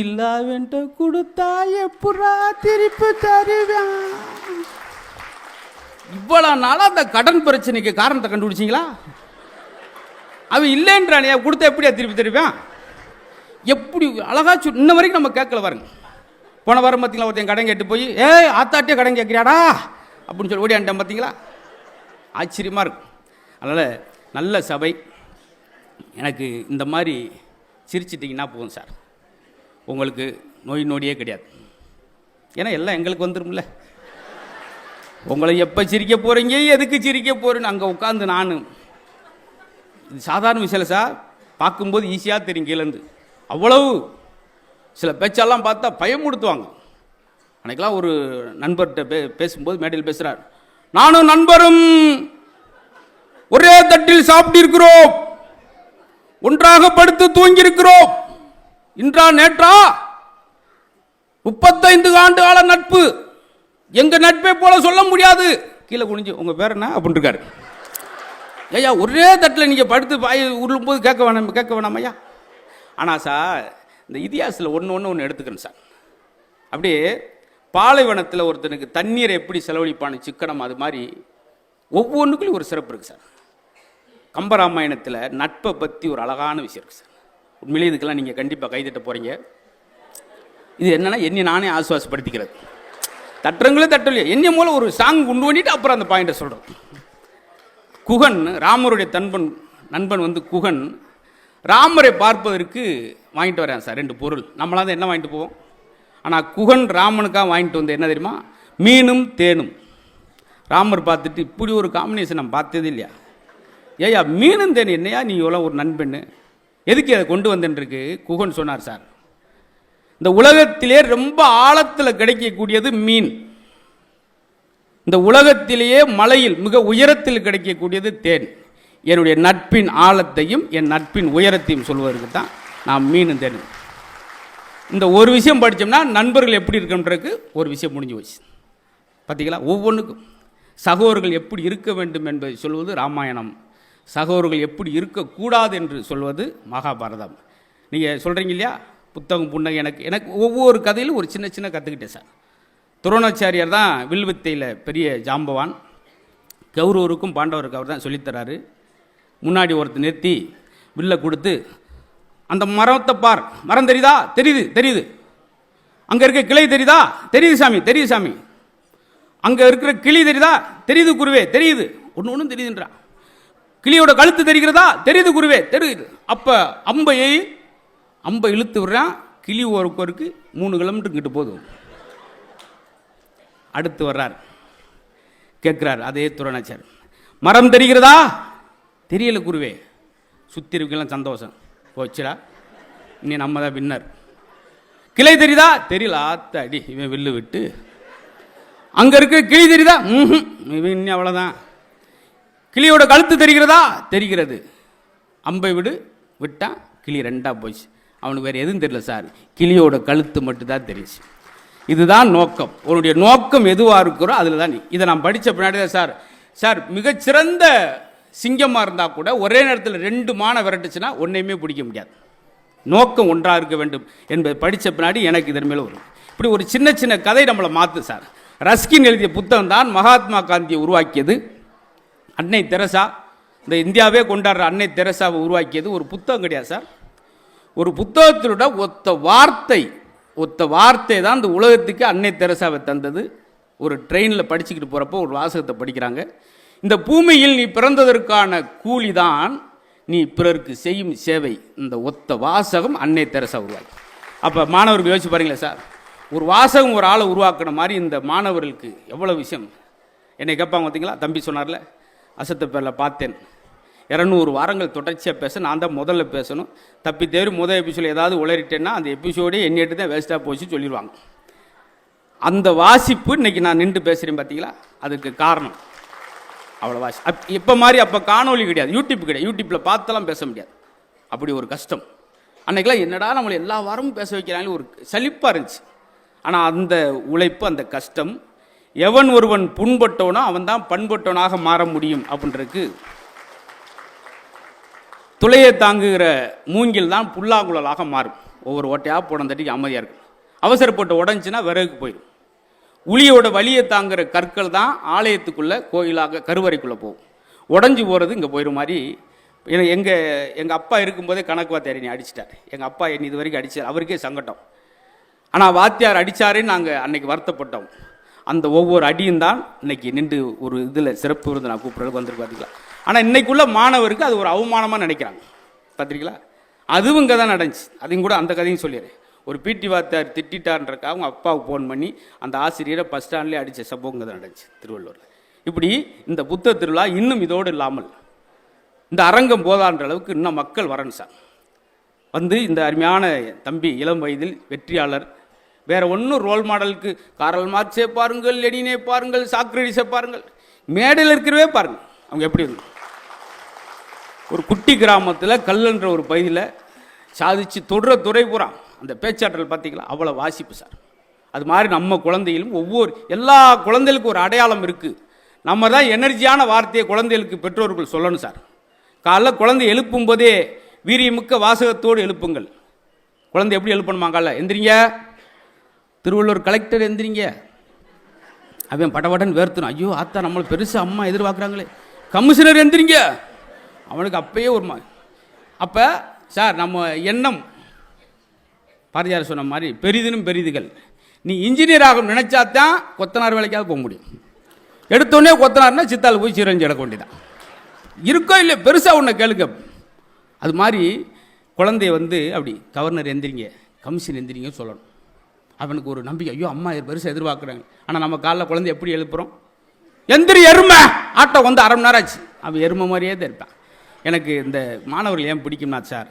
இல்லாவன்ட்டு கொடுத்தா எப்படா திருப்பி தருவேன்? இவ்வளோ நாளாக அந்த கடன் பிரச்சனைக்கு காரணத்தை கண்டுபிடிச்சிங்களா? அவன் இல்லைன்றானே, கொடுத்தா எப்படியா திருப்பி தருவேன்? எப்படி அழகா இன்ன வரைக்கும் நம்ம கேட்கல பாருங்க. போன வாரம் பார்த்தீங்களா, ஒருத்தன் கடன் கேட்டு போய் ஆத்தாட்டே கடன் கேட்குறியாடா அப்படின்னு சொல்லி ஓடியான்ட்டேன். பார்த்தீங்களா? ஆச்சரியமாக இருக்கும். அதனால் நல்ல சபை. எனக்கு இந்த மாதிரி சிரிச்சிட்டிங்கன்னா போதும் சார். உங்களுக்கு நோய் நொடியே கிடையாது. ஏன்னா எல்லாம் எங்களுக்கு வந்துடும்ல. உங்களை எப்போ சிரிக்க போகிறீங்க, எதுக்கு சிரிக்க போகிறேன்னு அங்கே உட்காந்து நான், இது சாதாரண விஷயம் சார், பார்க்கும்போது ஈஸியாக தெரியும் கீழேருந்து. அவ்வளவு சில பேச்செல்லாம் பார்த்தா பயமுடுத்துவாங்க. அன்றைக்கெல்லாம் ஒரு நண்பர்கிட்ட பேசும்போது மேடையில் பேசுகிறார், நானும் நண்பரும் ஒரே தட்டில் சாப்பிட்டிருக்கிறோம், ஒன்றாக படுத்து தூங்கியிருக்கிறோம், இன்றா நேற்றா 35 ஆண்டு கால நட்பு, எங்க நட்பை போல சொல்ல முடியாது. கீழே குனிஞ்சு உங்க பேர் என்ன அப்படின்னு இருக்காரு. ஐயா ஒரே தட்டில் நீங்க படுத்து பாய் உருளும் போது கேட்க வேணாம் ஐயா. ஆனால் சார் இந்த இதிகாசத்தில் ஒன்று எடுத்துக்கிறேன் சார். அப்படியே பாலைவனத்தில் ஒருத்தனுக்கு தண்ணீரை எப்படி செலவழிப்பான்னு சிக்கனம், அது மாதிரி ஒவ்வொன்றுக்குள்ளும் ஒரு சிறப்பு இருக்குது சார். கம்பராமாயணத்தில் நட்பை பற்றி ஒரு அழகான விஷயம் இருக்குது சார். உண்மையிலே இதுக்கெல்லாம் நீங்கள் கண்டிப்பாக கைதட்ட போகிறீங்க. இது என்னன்னா என்னை நானே ஆசுவாசப்படுத்திக்கிறது. தட்டுறங்களே தட்டலையோ என்னை மூலம் ஒரு சாங் கொண்டு பண்ணிட்டு அப்புறம் அந்த பாயிண்டை சொல்கிறோம். குகன், ராமருடைய நண்பன் வந்து குகன் ராமரை பார்ப்பதற்கு வாங்கிட்டு வரேன் சார் 2 பொருள். நம்மளாம் என்ன வாங்கிட்டு போவோம், ஆனால் குகன் ராமனுக்காக வாங்கிட்டு வந்து என்ன தெரியுமா, மீனும் தேனும். ராமர் பார்த்துட்டு இப்படி ஒரு காம்பினேஷன் நம்ம பார்த்ததே இல்லையா, ஏயா மீனும் தேன் என்னையா நீ இவ்வளோ ஒரு நண்பன், எதுக்கு அதை கொண்டு வந்தேன்ருக்கு. குகன் சொன்னார், சார் இந்த உலகத்திலே ரொம்ப ஆழத்தில் கிடைக்கக்கூடியது மீன், இந்த உலகத்திலேயே மலையில் மிக உயரத்தில் கிடைக்கக்கூடியது தேன். என்னுடைய நட்பின் ஆழத்தையும் என் நட்பின் உயரத்தையும் சொல்வதற்கு தான் நான் மீன் தேன். இந்த ஒரு விஷயம் படித்தோம்னா நண்பர்கள் எப்படி இருக்குன்றதுக்கு ஒரு விஷயம் முடிஞ்சு போச்சு. பார்த்தீங்களா, ஒவ்வொன்றுக்கும் சகோதரர்கள் எப்படி இருக்க வேண்டும் என்பதை சொல்வது ராமாயணம், சகோதரர்கள் எப்படி இருக்கக்கூடாது என்று சொல்வது மகாபாரதம். நீங்கள் சொல்கிறீங்க இல்லையா, புத்தகம் புன்னகை. எனக்கு ஒவ்வொரு கதையிலும் ஒரு சின்ன சின்ன கற்றுக்கிட்டேன் சார். துரோணாச்சாரியார் தான் வில்வித்தையில் பெரிய ஜாம்பவான். கௌரவருக்கும் பாண்டவருக்கு அவர் தான் சொல்லித்தராரு. முன்னாடி ஒருத்தர் நிறுத்தி வில்லை கொடுத்து, அந்த மரத்தை பார், மரம் தெரியுதா, தெரியுது, அங்கே இருக்க கிளை தெரியுதா, தெரியுது சாமி, அங்கே இருக்கிற கிளி தெரியுதா, தெரியுது குருவே, தெரியுது, ஒன்றும் தெரியுதுன்றா. கிளியோட கழுத்து தெரிகிறதா, தெரியுது குருவே, தெரியுது. அப்போ அம்பை இழுத்து விடுறான், கிளி ஒருக்கு 3 கிலோமீட்டர் கிட்ட போதும். அடுத்து வர்றார், கேட்குறார் அதே துரோணாச்சார், மரம் தெரிகிறதா, தெரியல குருவே. சுற்றி இருக்கலாம் சந்தோஷம், போச்சுடா இனி நம்ம தான் வின்னர். கிளை தெரியுதா, தெரியல, ஆத்த அடி இவன் வில்லு விட்டு. அங்கே இருக்க கிளி தெரியுதா, இவன் இன்னும் அவ்வளோதான். கிளியோட கழுத்து தெரிகிறதா, தெரிகிறது. அம்பை விட்டான், கிளி 2ஆக போச்சு. அவனுக்கு வேறு எதுவும் தெரியல சார், கிளியோட கழுத்து மட்டும்தான் தெரிஞ்சு. இதுதான் நோக்கம். உன்னுடைய நோக்கம் எதுவாக இருக்கிறோ அதில் தான். இதை நான் படித்த பின்னாடி தான் சார் மிகச்சிறந்த சிங்கமாக இருந்தால் கூட ஒரே நேரத்தில் 2 மானை விரட்டுச்சுன்னா ஒன்றையுமே பிடிக்க முடியாது. நோக்கம் ஒன்றாக இருக்க வேண்டும் என்பதை படித்த பின்னாடி எனக்கு இதன் மேலே வரும். இப்படி ஒரு சின்ன சின்ன கதை நம்மளை மாற்று சார். ரஸ்கின் எழுதிய புத்தகம் தான் மகாத்மா காந்தியை உருவாக்கியது. அன்னை தெரசா, இந்த இந்தியாவே கொண்டாடுற அன்னை தெரசாவை உருவாக்கியது ஒரு புத்தகம் கிடையாது சார். ஒரு புத்தகத்திலோட ஒத்த வார்த்தை தான் இந்த உலகத்துக்கு அன்னை தெரசாவை தந்தது. ஒரு ட்ரெயினில் படிச்சுக்கிட்டு போகிறப்போ ஒரு வாசகத்தை படிக்கிறாங்க, இந்த பூமியில் நீ பிறந்ததற்கான கூலி தான் நீ பிறருக்கு செய்யும் சேவை. இந்த ஒத்த வாசகம் அன்னை தெரசா உருவாக்கி. அப்போ மாணவர்கள் யோசிச்சு பாருங்களேன் சார், ஒரு வாசகம் ஒரு ஆளை உருவாக்குன மாதிரி இந்த மாணவர்களுக்கு எவ்வளோ விஷயம். என்னை கேட்பாங்க பார்த்தீங்களா, தம்பி சொன்னார்ல, அசத்த பேரில் பார்த்தேன், 200 வாரங்கள் தொடர்ச்சியாக பேச நான் தான் முதல்ல பேசணும், தப்பி தேடி முதல் எபிசோடு ஏதாவது உளறிட்டேன்னா அந்த எபிசோடே எண்ணிட்டு தான் வேஸ்ட்டாக போச்சு சொல்லிடுவாங்க. அந்த வாசிப்பு இன்னைக்கு நான் நின்று பேசுகிறேன் பார்த்தீங்களா, அதுக்கு காரணம் அவ்வளோ வாசி. இப்போ மாதிரி அப்போ காணொலி கிடையாது, யூடியூப் கிடையாது, யூடியூப்பில் பார்த்தெல்லாம் பேச முடியாது, அப்படி ஒரு கஷ்டம். அன்றைக்கெல்லாம் என்னடா நம்மளை எல்லா வாரமும் பேச வைக்கிறாங்களே ஒரு சலிப்பாக இருந்துச்சு. ஆனால் அந்த உழைப்பு, அந்த கஷ்டம், எவன் ஒருவன் புண்பட்டவனோ அவன் தான் பண்பட்டவனாக மாற முடியும் அப்படின்றதுக்கு துளையை தாங்குகிற மூங்கில் தான் புல்லாங்குழலாக மாறும். ஒவ்வொரு ஓட்டையாக போன தட்டிக்கு அமைதியாக இருக்கும். அவசரப்பட்டு உடஞ்சின்னா விறகுக்கு போயிடும். உளியோட வலியை தாங்குகிற கற்கள் தான் ஆலயத்துக்குள்ளே கோயிலாக கருவறைக்குள்ளே போகும். உடஞ்சி போகிறது இங்கே போயிடும் மாதிரி. எங்கள் அப்பா இருக்கும்போதே கணக்கு வாத்தியார் என்னை அடிச்சிட்டார். எங்கள் அப்பா என்னை இது வரைக்கும் அடித்தார், அவருக்கே சங்கடம். ஆனால் வாத்தியார் அடித்தாருன்னு நாங்கள் அன்னைக்கு வருத்தப்பட்டோம். அந்த ஒவ்வொரு அடியும் தான் இன்னைக்கு நின்று ஒரு இதில் சிறப்பு விருந்து நான் கூப்பிட்றதுக்கு வந்திருக்கு பார்த்தீங்களா. ஆனால் இன்னைக்குள்ள மாணவருக்கு அது ஒரு அவமானமாக நினைக்கிறாங்க பார்த்தீங்களா. அதுவும் இங்கே தான் நடந்துச்சு. அதையும் கூட அந்த கதையும் சொல்லிடுறேன். ஒரு பிடி வாத்தியார் திட்டான்றக்கா அவங்க அப்பாவுக்கு ஃபோன் பண்ணி அந்த ஆசிரியரை பஸ் ஸ்டாண்ட்லேயே அடித்த சம்பவங்க தான் நடந்துச்சு திருவள்ளூரில். இப்படி இந்த புத்த திருவிழா இன்னும் இதோடு இல்லாமல் இந்த அரங்கம் போதான்ற அளவுக்கு இன்னும் மக்கள் வரணும் சார். வந்து இந்த அருமையான தம்பி இளம் வயதில் வெற்றியாளர், வேற ஒன்றும் ரோல் மாடலுக்கு காரல் மார்க்ஸே பாருங்கள், லெனினே பாருங்கள், சாக்ரடிஸை பாருங்கள், மேடையில் இருக்கிறவே பாருங்கள் அவங்க எப்படி இருந்து. ஒரு குட்டி கிராமத்தில் கல்லுன்ற ஒரு பகுதியில் சாதிச்சு தொடுற துறை பூரா அந்த பேச்சாற்றல் பார்த்தீங்களா, அவ்வளோ வாசிப்பு சார். அது மாதிரி நம்ம குழந்தைகளும் எல்லா குழந்தைகளுக்கும் ஒரு அடையாளம் இருக்குது. நம்ம தான் எனர்ஜியான வார்த்தையை குழந்தைகளுக்கு பெற்றோர்கள் சொல்லணும் சார். காலைல குழந்தை எழுப்பும் போதே வீரியமிக்க வாசகத்தோடு எழுப்புங்கள். குழந்தை எப்படி எழுப்பணுமா? காலைல எந்திரிங்க, திருவள்ளூர் கலெக்டர் எந்திரிங்க, அவன் படபடன் வேர்த்தணும், ஐயோ ஆத்தா நம்மளை பெருசாக அம்மா எதிர்பார்க்குறாங்களே. கமிஷனர் எந்திரிங்க, அவனுக்கு அப்பயே ஒரு அப்போ சார் நம்ம எண்ணம் பாரதியார் சொன்ன மாதிரி பெரிதினும் பெரிதுகள். நீ இன்ஜினியர் ஆகும் நினைச்சாதான் கொத்தனார் வேலைக்காவது போக முடியும். எடுத்தோடனே கொத்தனார்னா சித்தால் போய் சீரஞ்சி எடுக்க வேண்டியதான். இருக்கோ இல்லை பெருசாக உன்னை கேளுங்க. அது மாதிரி குழந்தைய அப்படி கவர்னர் எந்திரிங்க, கமிஷன் எந்திரிங்க சொல்லணும். அவனுக்கு ஒரு நம்பிக்கை, ஐயோ அம்மா பெருசாக எதிர்பார்க்குறாங்க. ஆனால் நம்ம காலைல குழந்தை எப்படி எழுப்புறோம்? எந்திரி எருமை, ஆட்டோ அரை மணி நேரம் ஆச்சு, அவன் எருமை மாதிரியே தான் இருப்பான். எனக்கு இந்த மாணவர்கள் ஏன் பிடிக்கும்னா சார்,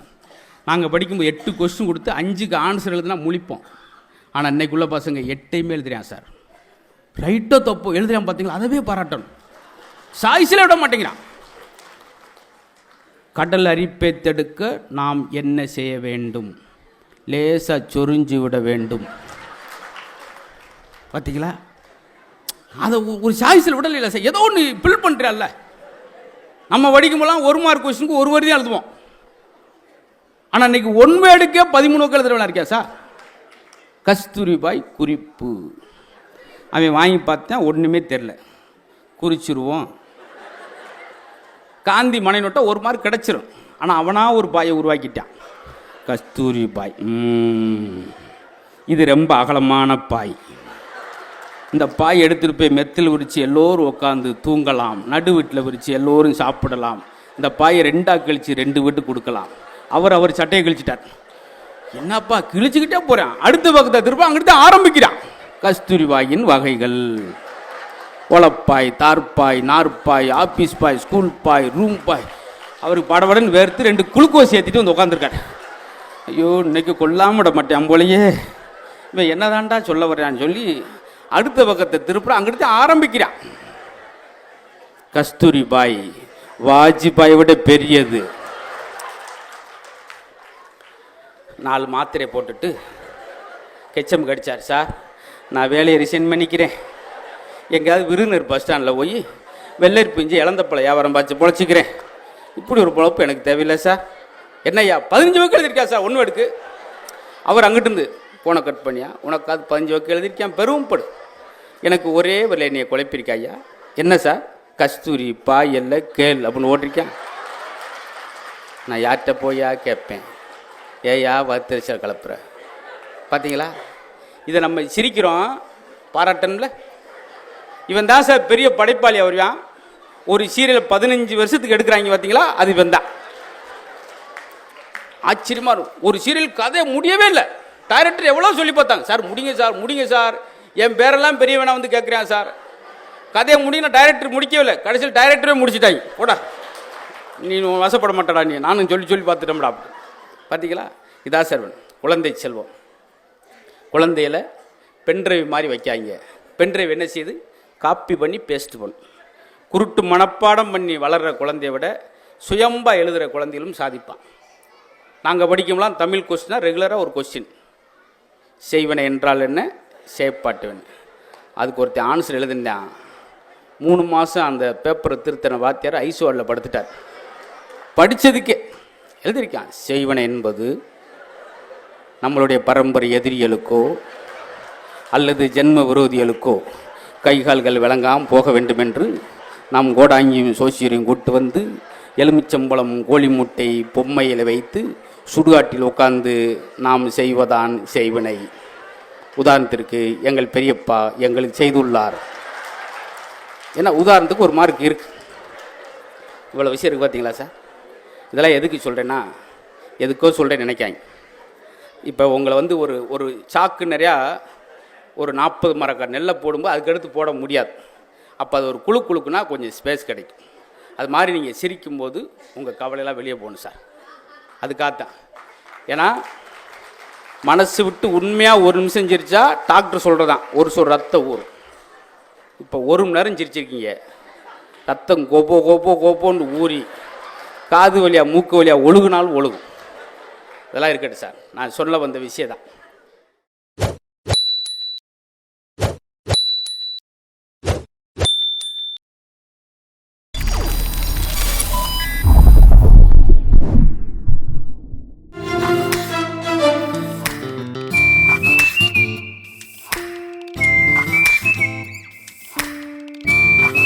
நாங்கள் படிக்கும்போது 8 கொஸ்டின் கொடுத்து 5க்கு ஆன்சர் எழுதுனா முழிப்போம். ஆனால் இன்னைக்குள்ள பசங்க 8மே எழுதுறான் சார். ரைட்டோ தப்போ எழுதுறான் பார்த்தீங்களா, அதவே பாராட்டணும். சாய்ஸில் விட மாட்டேங்கிறான். கடல் அரிப்பை தடுக்க நாம் என்ன செய்ய வேண்டும்? லேசாக சொரிஞ்சு விட வேண்டும். பார்த்தீங்களா, அதை ஒரு சாய்ஸில் விடல. இல்லை சார், ஏதோ ஒன்று ஃபில் பண்ணுறால. நம்ம படிக்கும்போதெல்லாம் 1 மார்க் கொஸ்டினுக்கு 1 வரி தான் எழுதுவோம். ஆனால் இன்னைக்கு 1 வேர்டுக்கே 13 எழுதுறவனா இருக்கியா சார்? கஸ்தூரிபாய் குறிப்பு அவன் வாங்கி பார்த்தேன், ஒன்றுமே தெரில, குறிச்சிருவோம். காந்தி மனை நோட்டா 1 மார்க் கிடச்சிரும். ஆனால் அவனா ஒரு பாயை உருவாக்கிட்டான், கஸ்தூரி பாய். இது ரொம்ப அகலமான பாய். இந்த பாய் எடுத்துகிட்டு போய் மெத்தில் விரித்து எல்லோரும் உட்காந்து தூங்கலாம், நடு வீட்டில் விரித்து எல்லோரும் சாப்பிடலாம். இந்த பாயை 2ஆக கழித்து 2 வீட்டுக்கு கொடுக்கலாம். அவர் சட்டையை கிழிச்சிட்டார். என்னப்பா கிழிச்சுக்கிட்டே போகிறான், அடுத்த பக்கத்தை திரும்ப அங்கிட்டு தான் ஆரம்பிக்கிறான். கஸ்தூரி பாயின் வகைகள்: ஒலப்பாய், தார்பாய், நார்பாய், ஆஃபீஸ் பாய், ஸ்கூல் பாய், ரூம் பாய். அவருக்கு படபடன்னு வேர்த்து 2 குளுக்கோஸ் ஏற்றிட்டு வந்து உட்காந்துருக்காரு. ஐயோ இன்னைக்கு கொல்லாம விட மாட்டேன் போலையே, இவன் என்னதான்டா சொல்ல வர்றான்னு சொல்லி அடுத்த பக்கத்தை திருப்புற அங்கிட்டு ஆரம்பிக்கிறான். கஸ்தூரி பாய் வாஜ்பாயை விட பெரியது. 4 மாத்திரை போட்டுட்டு கெச்சம் கடிச்சார். சார் நான் வேலையை ரிசைன் பண்ணிக்கிறேன், எங்கேயாவது விருந்தினர் பஸ் ஸ்டாண்டில் போய் வெள்ளரி பிஞ்சு இழந்தப்பழ வியாபாரம் பார்த்து பொழைச்சிக்கிறேன். இப்படி ஒரு பொழப்பு எனக்கு தேவையில்லை சார். என்னய்யா 15 வக்கு எழுதியிருக்கா சார் 1 வேர்டுக்கு? அவர் அங்கிட்டு இருந்து போனை கட் பண்ணியா, உனக்கு அது 15 வக்கு எழுதியிருக்கான், பெரும்படு. எனக்கு ஒரே ஒரு என்னையை குழப்பிருக்கா ஐயா. என்ன சார்? கஸ்தூரி பாய் இல்லை கேள் அப்படின்னு ஓட்டிருக்கேன். நான் யார்கிட்ட போயா கேட்பேன், ஏயா வத்திரிச்சல் கலப்புற. பார்த்தீங்களா, இதை நம்ம சிரிக்கிறோம், பாராட்டன்ல. இவன் தான் சார் பெரிய படைப்பாளி. அவர்தான் ஒரு சீரியல் 15 வருஷத்துக்கு எடுக்கிறாங்க பார்த்தீங்களா, அது இவன் தான். ஆச்சரியமா இருக்கும். ஒரு சீரியல் கதை முடியவே இல்லை, டைரக்டர் எவ்வளோ சொல்லி பார்த்தாங்க, சார் முடிங்க சார் முடிங்க சார், என் பேரெல்லாம் பெரியவனா வந்து கேட்குறேன் சார், கதையை முடியும். டைரக்டர் முடிக்கவே இல்லை, கடைசியில் டைரக்டரே முடிச்சுட்டாங்க. போடா நீ வசப்பட மாட்டடா, நீ நானும் சொல்லி பார்த்துட்டோம்டா. பார்த்தீங்களா, இதா சார் குழந்தை செல்வம். குழந்தையில பென்ட்ரைவ் மாதிரி வைக்காங்க. பென்ட்ரைவ் என்ன செய்யுது? காப்பி பண்ணி பேஸ்ட் பண்ணும். குருட்டு மனப்பாடம் பண்ணி வளர்கிற குழந்தைய விட சுயம்பா எழுதுகிற குழந்தைகளும் சாதிப்பான். நாங்கள் படிக்கும்போலாம் தமிழ் கொஸ்டினாக ரெகுலராக ஒரு கொஸ்டின், செய்வனை என்றால் என்ன, சேப்பாட்டுவன். அதுக்கு ஒருத்தர் ஆன்சர் எழுதினான். 3 மாதம் அந்த பேப்பரை திருத்தன வாத்தியார் ஐசுவாடில் படுத்துட்டார். படித்ததுக்கே எழுதியிருக்கான், செய்வனை என்பது நம்மளுடைய பரம்பரை எதிரிகளுக்கோ அல்லது ஜென்ம விரோதிகளுக்கோ கைகால்கள் விளங்காமல் போக வேண்டும் என்று நாம் கோடாங்கியும் சோசியரையும் கூட்டு வந்து எலுமிச்சம்பழம் கோழி முட்டை பொம்மையில் வைத்து சுடுகாட்டில் உட்கார்ந்து நாம் செய்வதான் செய்வினை. உதாரணத்திற்கு எங்கள் பெரியப்பா எங்களுக்கு செய்துள்ளார். ஏன்னா உதாரணத்துக்கு ஒரு மார்க் இருக்கு. இவ்வளோ விஷயம் இருக்குது பார்த்தீங்களா சார். இதெல்லாம் எதுக்கு சொல்கிறேன்னா, எதுக்கோ சொல்கிறேன் நினைக்காங்க. இப்போ உங்களை வந்து ஒரு ஒரு சாக்கு நிறையா ஒரு 40 மரக்கால் நெல்லை போடும்போது அதுக்கடுத்து போட முடியாது. அப்போ அது ஒரு குழுக்குனா கொஞ்சம் ஸ்பேஸ் கிடைக்கும். அது மாதிரி நீங்கள் சிரிக்கும்போது உங்கள் கவலையெல்லாம் வெளியே போகணும் சார். அதுக்காகத்தான். ஏன்னா மனசு விட்டு உண்மையாக ஒரு நிமிஷம் சிரிச்சா டாக்டர் சொல்கிறதான் ஒரு சொல் ரத்தம் ஊறும். இப்போ 1 மணி நேரம் சிரிச்சிருக்கீங்க, ரத்தம் கோப்போன்னு ஊறி காது வழியாக மூக்கு வழியாக ஒழுகுனாலும் ஒழுகும். இதெல்லாம் இருக்கட்டும் சார், நான் சொல்ல வந்த விஷயம் தான்.